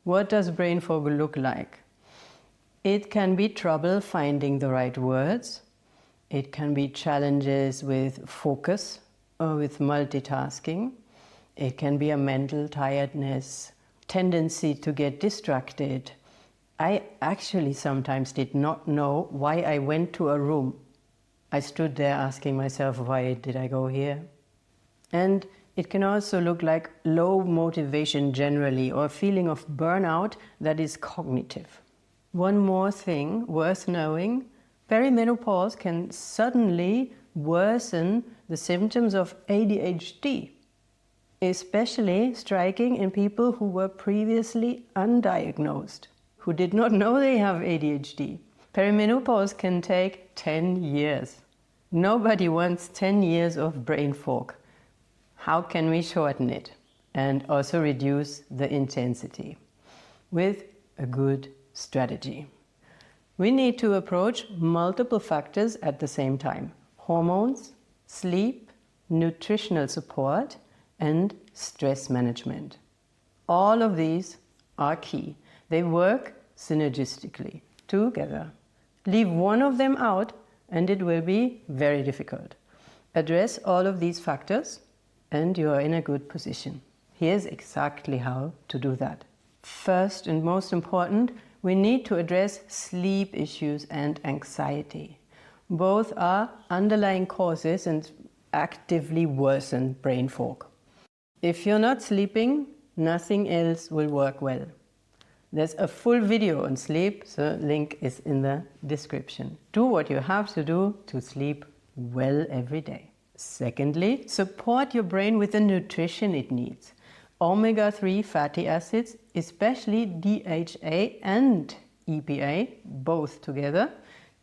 What does brain fog look like? It can be trouble finding the right words. It can be challenges with focus or with multitasking. It can be a mental tiredness, tendency to get distracted. I actually sometimes did not know why I went to a room. I stood there asking myself, why did I go here? And it can also look like low motivation generally, or a feeling of burnout that is cognitive. One more thing worth knowing, perimenopause can suddenly worsen the symptoms of ADHD, especially striking in people who were previously undiagnosed, who did not know they have ADHD. Perimenopause can take 10 years. Nobody wants 10 years of brain fog. How can we shorten it and also reduce the intensity? With a good strategy. We need to approach multiple factors at the same time: hormones, sleep, nutritional support, and stress management. All of these are key. They work synergistically together. Leave one of them out and it will be very difficult. Address all of these factors and you are in a good position. Here's exactly how to do that. First and most important, we need to address sleep issues and anxiety. Both are underlying causes and actively worsen brain fog. If you're not sleeping, nothing else will work well. There's a full video on sleep, so link is in the description. Do what you have to do to sleep well every day. Secondly, support your brain with the nutrition it needs. Omega-3 fatty acids, especially DHA and EPA, both together,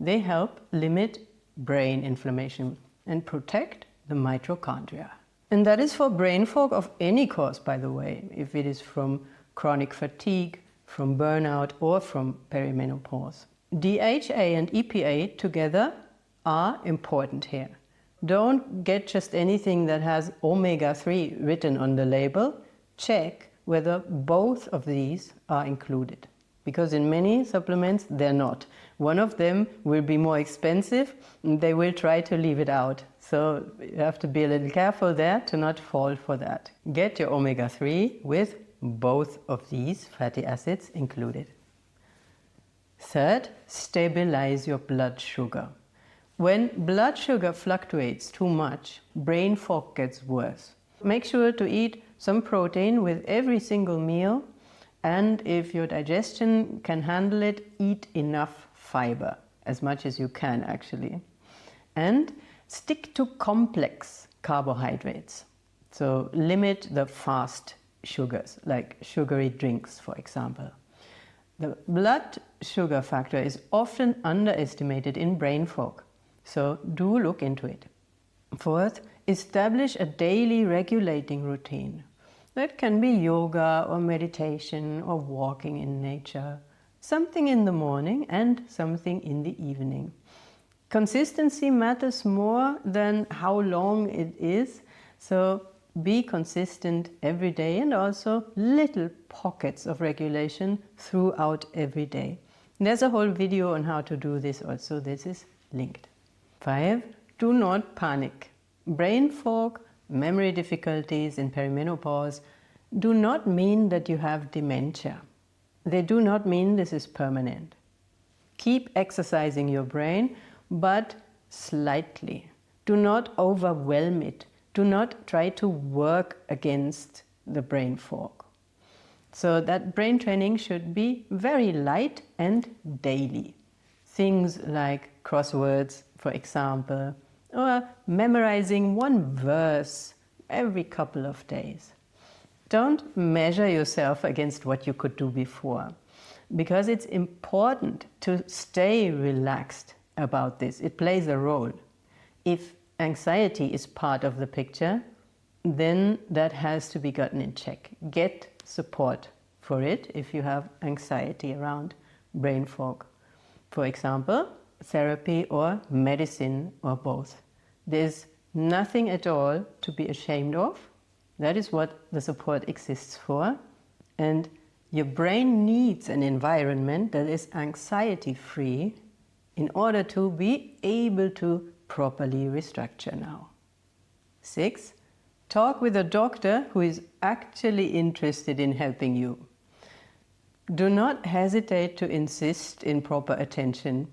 they help limit brain inflammation and protect the mitochondria. And that is for brain fog of any cause, by the way, if it is from chronic fatigue, from burnout, or from perimenopause. DHA and EPA together are important here. Don't get just anything that has omega-3 written on the label. Check whether both of these are included, because in many supplements they're not. One of them will be more expensive and they will try to leave it out. So you have to be a little careful there to not fall for that. Get your omega-3 with both of these fatty acids included. Third, stabilize your blood sugar. When blood sugar fluctuates too much, brain fog gets worse. Make sure to eat some protein with every single meal, and if your digestion can handle it, eat enough fiber, as much as you can actually. And stick to complex carbohydrates. So limit the fast sugars, like sugary drinks, for example. The blood sugar factor is often underestimated in brain fog, so do look into it. Fourth, establish a daily regulating routine. That can be yoga or meditation or walking in nature. Something in the morning and something in the evening. Consistency matters more than how long it is, so be consistent every day and also little pockets of regulation throughout every day. There's a whole video on how to do this also. This is linked. 5. Do not panic. Brain fog, memory difficulties in perimenopause do not mean that you have dementia. They do not mean this is permanent. Keep exercising your brain, but slightly. Do not overwhelm it. Do not try to work against the brain fog. So that brain training should be very light and daily. Things like crosswords, for example, or memorizing one verse every couple of days. Don't measure yourself against what you could do before, because it's important to stay relaxed about this. It plays a role. If anxiety is part of the picture, then that has to be gotten in check. Get support for it if you have anxiety around brain fog. For example, therapy or medicine or both. There's nothing at all to be ashamed of. That is what the support exists for. And Your brain needs an environment that is anxiety-free in order to be able to properly restructure now. 6. Talk with a doctor who is actually interested in helping you. Do not hesitate to insist in proper attention,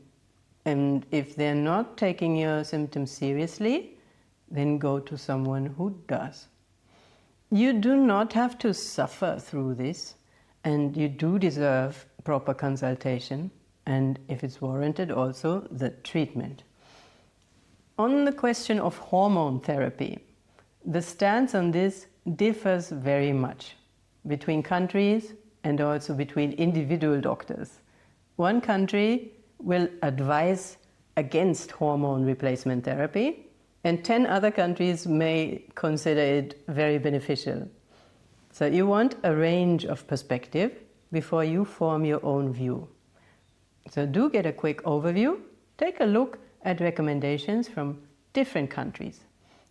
and if they're not taking your symptoms seriously, then go to someone who does. You do not have to suffer through this, and you do deserve proper consultation, and if it's warranted, also the treatment. On the question of hormone therapy, the stance on this differs very much between countries and also between individual doctors. One country will advise against hormone replacement therapy, and 10 other countries may consider it very beneficial. So you want a range of perspective before you form your own view. So do get a quick overview. Take a look at recommendations from different countries: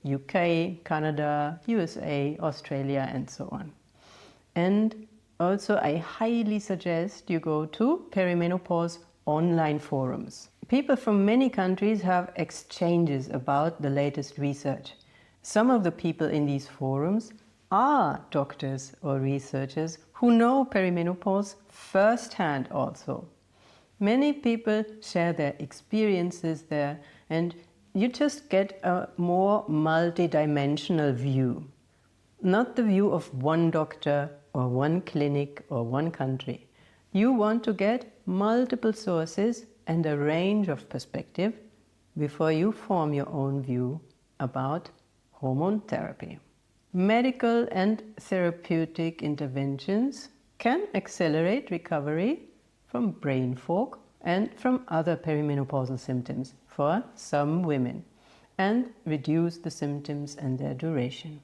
UK, Canada, USA, Australia, and so on. And also, I highly suggest you go to Perimenopause online forums. People from many countries have exchanges about the latest research. Some of the people in these forums are doctors or researchers who know perimenopause firsthand also. Many people share their experiences there, and you just get a more multidimensional view. Not the view of one doctor or one clinic or one country. You want to get multiple sources and a range of perspective before you form your own view about hormone therapy. Medical and therapeutic interventions can accelerate recovery from brain fog and from other perimenopausal symptoms for some women, and reduce the symptoms and their duration.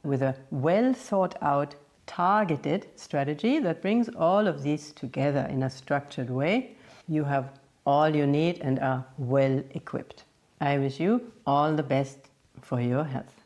With a well thought out, targeted strategy that brings all of these together in a structured way, you have all you need and are well equipped. I wish you all the best for your health.